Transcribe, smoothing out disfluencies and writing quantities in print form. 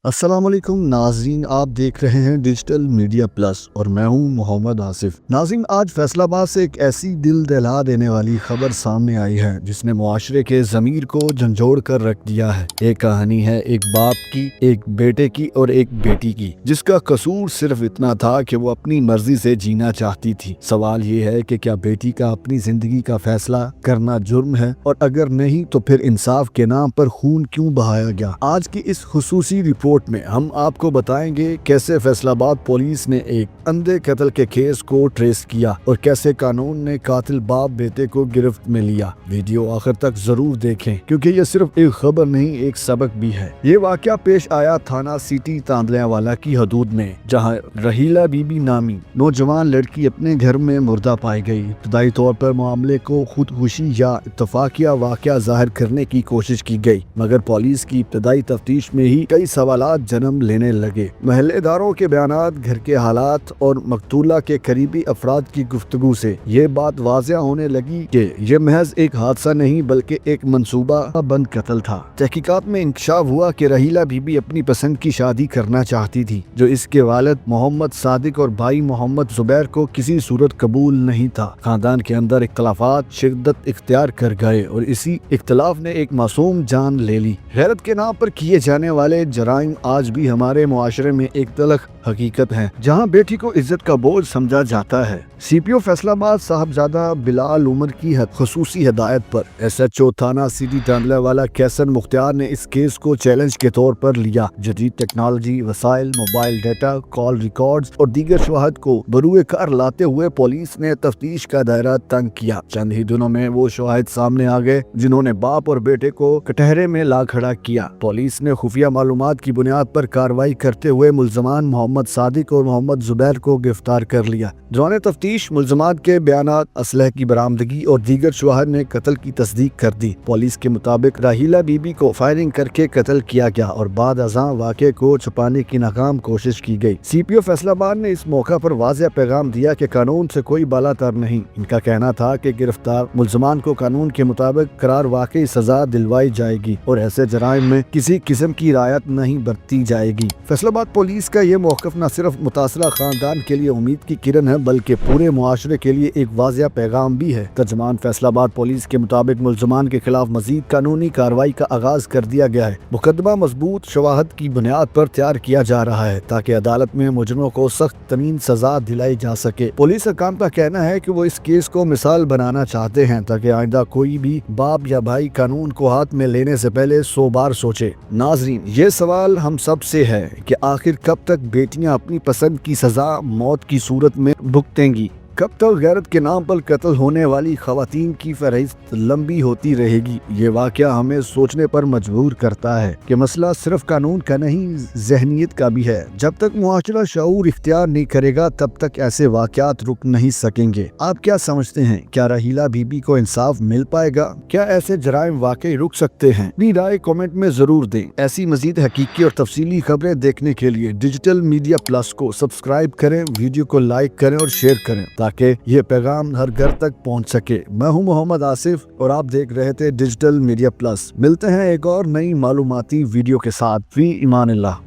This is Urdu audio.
السلام علیکم ناظرین، آپ دیکھ رہے ہیں ڈیجیٹل میڈیا پلس اور میں ہوں محمد آصف۔ ناظرین، آج فیصل آباد سے ایک ایسی دل دہلا دینے والی خبر سامنے آئی ہے جس نے معاشرے کے ضمیر کو جھنجھوڑ کر رکھ دیا ہے۔ ایک کہانی ہے ایک باپ کی، ایک بیٹے کی اور ایک بیٹی کی، جس کا قصور صرف اتنا تھا کہ وہ اپنی مرضی سے جینا چاہتی تھی۔ سوال یہ ہے کہ کیا بیٹی کا اپنی زندگی کا فیصلہ کرنا جرم ہے، اور اگر نہیں تو پھر انصاف کے نام پر خون کیوں بہایا گیا؟ آج کی اس خصوصی رپورٹ میں ہم آپ کو بتائیں گے کیسے فیصل آباد پولیس نے ایک اندھے قتل کے کیس کو ٹریس کیا اور کیسے قانون نے قاتل باپ بیٹے کو گرفت میں لیا۔ ویڈیو آخر تک ضرور دیکھیں کیونکہ یہ صرف ایک خبر نہیں، ایک سبق بھی ہے۔ یہ واقعہ پیش آیا تھانہ سٹی تاندلیہ والا کی حدود میں، جہاں رحیلہ بی بی نامی نوجوان لڑکی اپنے گھر میں مردہ پائی گئی۔ ابتدائی طور پر معاملے کو خودکشی یا اتفاقیہ واقعہ ظاہر کرنے کی کوشش کی گئی، مگر پولیس کی ابتدائی تفتیش میں ہی کئی سوالات جنم لینے لگے۔ محلے داروں کے بیانات، گھر کے حالات اور مقتولہ کے قریبی افراد کی گفتگو سے یہ بات واضح ہونے لگی کہ یہ محض ایک حادثہ نہیں بلکہ ایک منصوبہ بند قتل تھا۔ تحقیقات میں انکشاف ہوا کہ رحیلہ بی بی اپنی پسند کی شادی کرنا چاہتی تھی، جو اس کے والد محمد صادق اور بھائی محمد زبیر کو کسی صورت قبول نہیں تھا۔ خاندان کے اندر اختلافات شدت اختیار کر گئے اور اسی اختلاف نے ایک معصوم جان لے لی۔ غیرت کے نام پر کیے جانے والے جرائم آج بھی ہمارے معاشرے میں ایک تلخ حقیقت ہے، جہاں بیٹی کو عزت کا بوجھ سمجھا جاتا ہے۔ سی پی او فیصل آباد صاحبزادہ بلال عمر کی خصوصی ہدایت پر ایس ایچ او تھانہ سٹی تاندلیہ والا کیسن مختار نے اس کیس کو چیلنج کے طور پر لیا۔ جدید ٹیکنالوجی، وسائل، موبائل ڈیٹا، کال ریکارڈز اور دیگر شواہد کو بروئے کار لاتے ہوئے پولیس نے تفتیش کا دائرہ تنگ کیا۔ چند ہی دنوں میں وہ شواہد سامنے آ گئے جنہوں نے باپ اور بیٹے کو کٹہرے میں لا کھڑا کیا۔ پولیس نے خفیہ معلومات کی بنیاد پر کارروائی کرتے ہوئے ملزمان محمد صادق اور محمد زبیر کو گرفتار کر لیا۔ دوران تفتیش ملزمات کے بیانات، اسلحے کی برآمدگی اور دیگر شواہد نے قتل کی تصدیق کر دی۔ پولیس کے مطابق رحیلہ بی بی کو فائرنگ کر کے قتل کیا گیا اور بعد ازاں واقعے کو چھپانے کی ناکام کوشش کی گئی۔ سی پی او فیصل آباد نے اس موقع پر واضح پیغام دیا کہ قانون سے کوئی بالا تر نہیں۔ ان کا کہنا تھا کہ گرفتار ملزمان کو قانون کے مطابق قرار واقعی سزا دلوائی جائے گی اور ایسے جرائم میں کسی قسم کی رعایت نہیں برتی جائے گی۔ فیصل آباد پولیس کا یہ موقف نہ صرف متاثرہ خاندان کے لیے امید کی کرن ہے بلکہ پورے معاشرے کے لیے ایک واضح پیغام بھی ہے۔ ترجمان فیصل آباد پولیس کے مطابق ملزمان کے خلاف مزید قانونی کارروائی کا آغاز کر دیا گیا ہے۔ مقدمہ مضبوط شواہد کی بنیاد پر تیار کیا جا رہا ہے تاکہ عدالت میں مجرموں کو سخت ترین سزا دلائی جا سکے۔ پولیس حکام کا کہنا ہے کہ وہ اس کیس کو مثال بنانا چاہتے ہیں تاکہ آئندہ کوئی بھی باپ یا بھائی قانون کو ہاتھ میں لینے سے پہلے 100 بار سوچے۔ ناظرین، یہ سوال ہم سب سے ہے کہ آخر کب تک بیٹیاں اپنی پسند کی سزا موت کی صورت میں بھگتیں گی؟ کب تک غیرت کے نام پر قتل ہونے والی خواتین کی فہرست لمبی ہوتی رہے گی؟ یہ واقعہ ہمیں سوچنے پر مجبور کرتا ہے کہ مسئلہ صرف قانون کا نہیں، ذہنیت کا بھی ہے۔ جب تک معاشرہ شعور اختیار نہیں کرے گا تب تک ایسے واقعات رک نہیں سکیں گے۔ آپ کیا سمجھتے ہیں؟ کیا رحیلہ بی بی کو انصاف مل پائے گا؟ کیا ایسے جرائم واقعی رک سکتے ہیں؟ اپنی رائے کامنٹ میں ضرور دیں۔ ایسی مزید حقیقی اور تفصیلی خبریں دیکھنے کے لیے ڈیجیٹل میڈیا پلس کو سبسکرائب کریں، ویڈیو کو لائک کریں اور شیئر کریں تاکہ یہ پیغام ہر گھر تک پہنچ سکے۔ میں ہوں محمد آصف اور آپ دیکھ رہے تھے ڈیجیٹل میڈیا پلس۔ ملتے ہیں ایک اور نئی معلوماتی ویڈیو کے ساتھ۔ فی امان اللہ۔